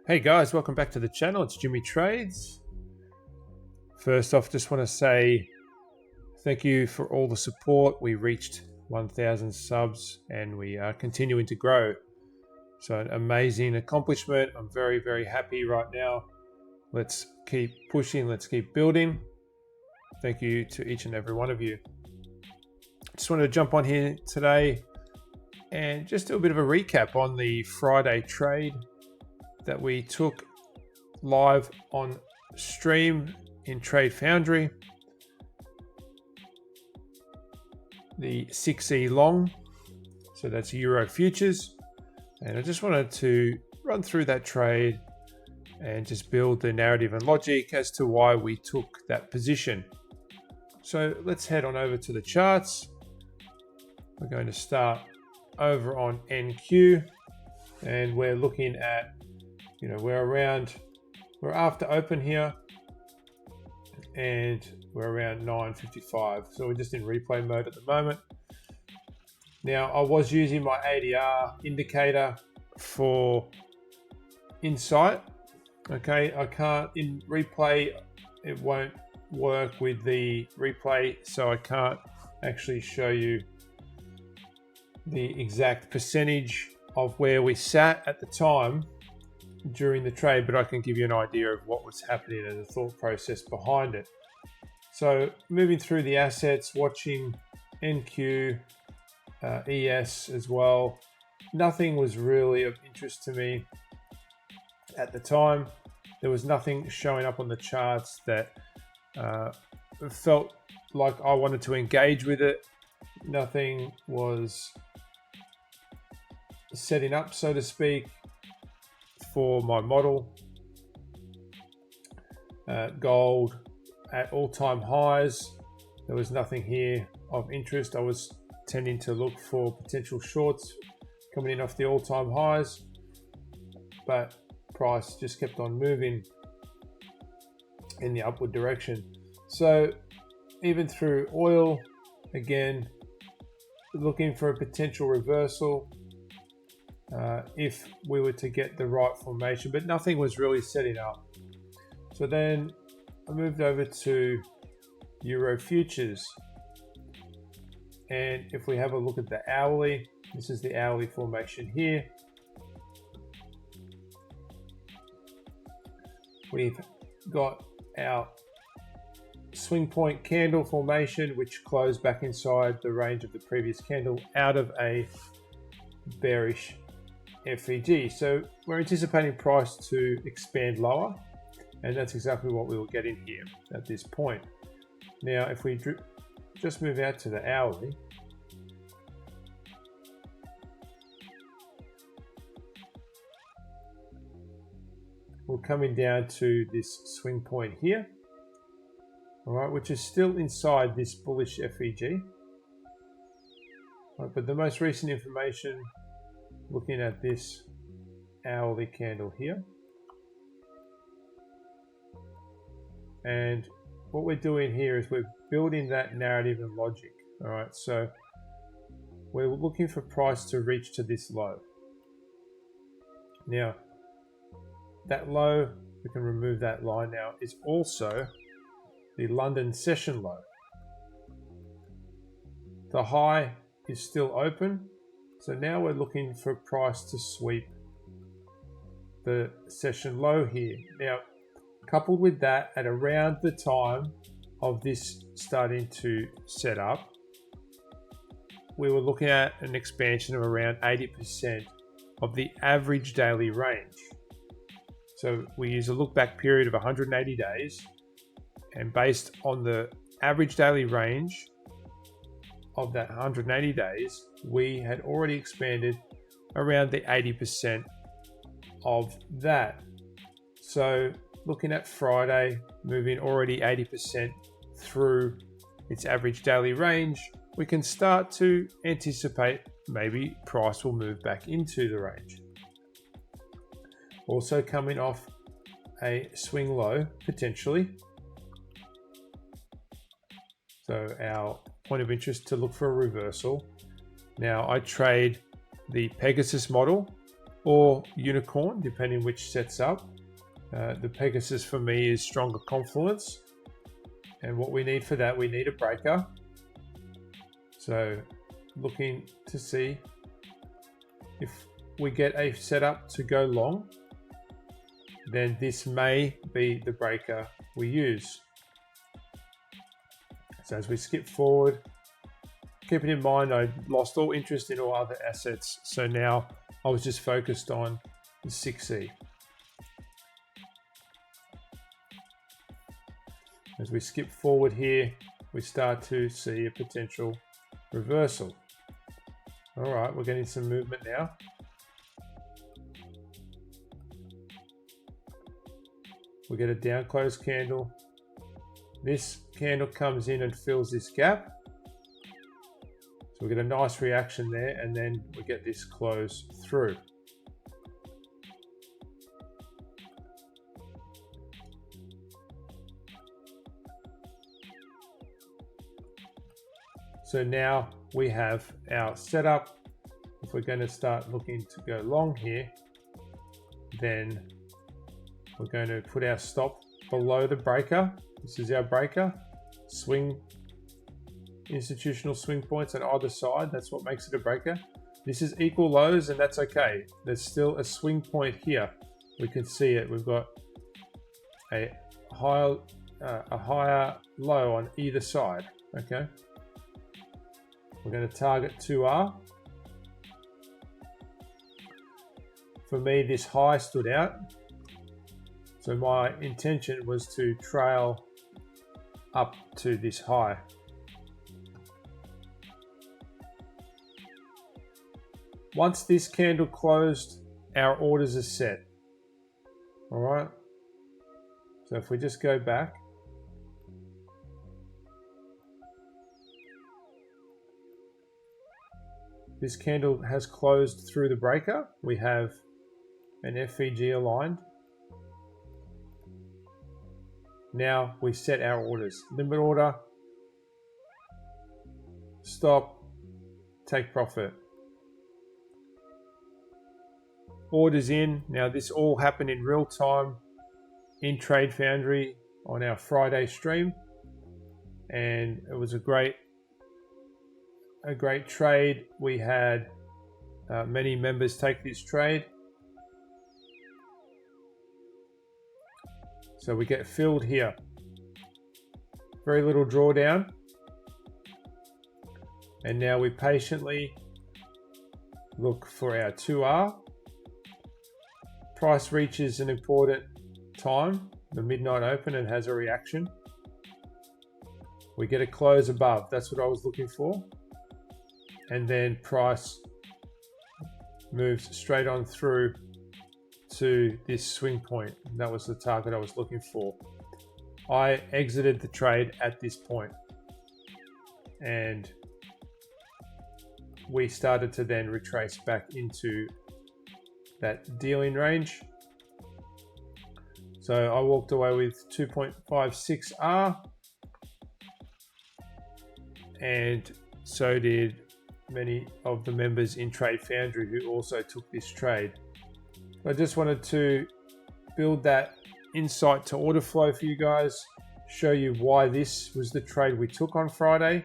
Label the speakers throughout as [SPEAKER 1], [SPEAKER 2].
[SPEAKER 1] Hey guys, welcome back to the channel. It's Jimmy Trades. First off, just want to say thank you for all the support. We reached 1,000 subs and we are continuing to grow. So an amazing accomplishment. I'm very, very happy right now. Let's keep pushing. Let's keep building. Thank you to each and every one of you. Just wanted to jump on here today and just do a bit of a recap on the Friday trade that we took live on stream in Trade Foundry. The 6E long, so that's Euro futures. And I just wanted to run through that trade and just build the narrative and logic as to why we took that position. So let's head on over to the charts. We're going to start over on NQ and we're looking at, we're after open here and we're around 9.55. So we're just in replay mode at the moment. Now I was using my ADR indicator for insight. Okay, I can't in replay, it won't work with the replay, so I can't actually show you the exact percentage of where we sat at the time during the trade, but I can give you an idea of what was happening and the thought process behind it. So moving through the assets, watching NQ, ES as well. Nothing was really of interest to me at the time. There was nothing showing up on the charts that felt like I wanted to engage with it. Nothing was setting up, so to speak, for my model. Gold at all-time highs. There was nothing here of interest. I was tending to look for potential shorts coming in off the all-time highs, but price just kept on moving in the upward direction. So even through oil, again, looking for a potential reversal if we were to get the right formation, but nothing was really setting up. So then I moved over to Euro futures, and if we have a look at the hourly, this is the hourly formation here. We've got our swing point candle formation, which closed back inside the range of the previous candle out of a bearish FEG. So we're anticipating price to expand lower, and that's exactly what we will get in here at this point. Now if we just move out to the hourly, we're coming down to this swing point here, all right, which is still inside this bullish FEG. All right, but the most recent information, looking at this hourly candle here, and what we're doing here is we're building that narrative and logic. All right, so we're looking for price to reach to this low. Now that low, we can remove that line now, is also the London session low. The high is still open, so now we're looking for price to sweep the session low here. Now, coupled with that, at around the time of this starting to set up, we were looking at an expansion of around 80% of the average daily range. So we use a look back period of 180 days, and based on the average daily range of that 180 days, we had already expanded around the 80% of that. So looking at Friday, moving already 80% through its average daily range, we can start to anticipate maybe price will move back into the range. Also coming off a swing low potentially. So our point of interest to look for a reversal. Now I trade the Pegasus model, or unicorn, depending which sets up. The Pegasus for me is stronger confluence. And what we need for that, we need a breaker. So looking to see if we get a setup to go long, then this may be the breaker we use. So as we skip forward, keeping in mind I lost all interest in all other assets, so now I was just focused on the 6E. As we skip forward here, we start to see a potential reversal. All right, we're getting some movement now. We get a down close candle. This candle comes in and fills this gap. So we get a nice reaction there, and then we get this close through. So now we have our setup. If we're going to start looking to go long here, then we're going to put our stop below the breaker. This is our breaker. Swing, institutional swing points on either side. That's what makes it a breaker. This is equal lows, and that's okay. There's still a swing point here. We can see it. We've got a higher low on either side. Okay. We're going to target 2R. For me, this high stood out. So my intention was to trail up to this high. Once this candle closed, our orders are set. All right. So if we just go back, this candle has closed through the breaker. We have an FVG aligned. Now we set our orders. Limit order, stop, take profit. Orders in. Now this all happened in real time in Trade Foundry on our Friday stream, and it was a great trade. We had many members take this trade. So we get filled here. Very little drawdown. And now we patiently look for our 2R. Price reaches an important time, the midnight open, and has a reaction. We get a close above. That's what I was looking for. And then price moves straight on through to this swing point. That was the target I was looking for. I exited the trade at this point, and we started to then retrace back into that dealing range. So I walked away with 2.56R, and so did many of the members in Trade Foundry who also took this trade. I just wanted to build that insight to order flow for you guys, show you why this was the trade we took on Friday,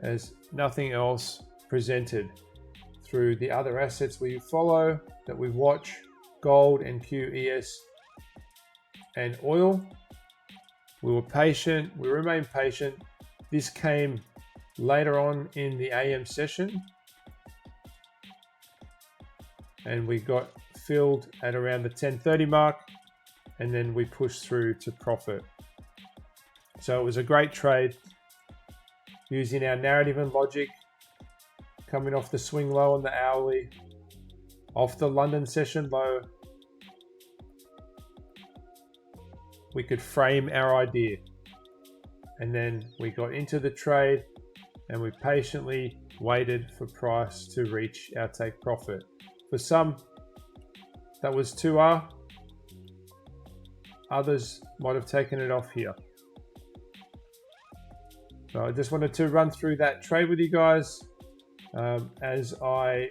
[SPEAKER 1] as nothing else presented through the other assets we follow, that we watch, gold, NQ, ES, and oil. We were patient, we remained patient. This came later on in the AM session, and we got filled at around the 10:30 mark, and then we pushed through to profit. So it was a great trade using our narrative and logic, coming off the swing low on the hourly, off the London session low. We could frame our idea, and then we got into the trade, and we patiently waited for price to reach our take profit. For some, that was 2R. Others might have taken it off here. So I just wanted to run through that trade with you guys as I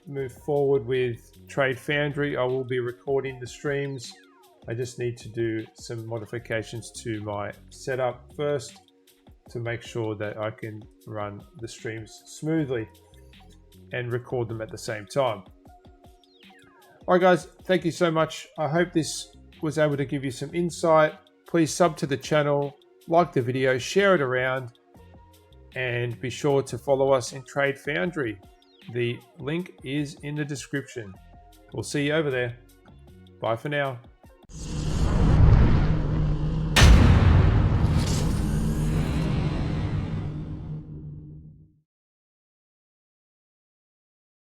[SPEAKER 1] move forward with Trade Foundry, I will be recording the streams. I just need to do some modifications to my setup first to make sure that I can run the streams smoothly and record them at the same time. All right, guys, thank you so much. I hope this was able to give you some insight. Please sub to the channel, like the video, share it around, and be sure to follow us in Trade Foundry. The link is in the description. We'll see you over there. Bye for now.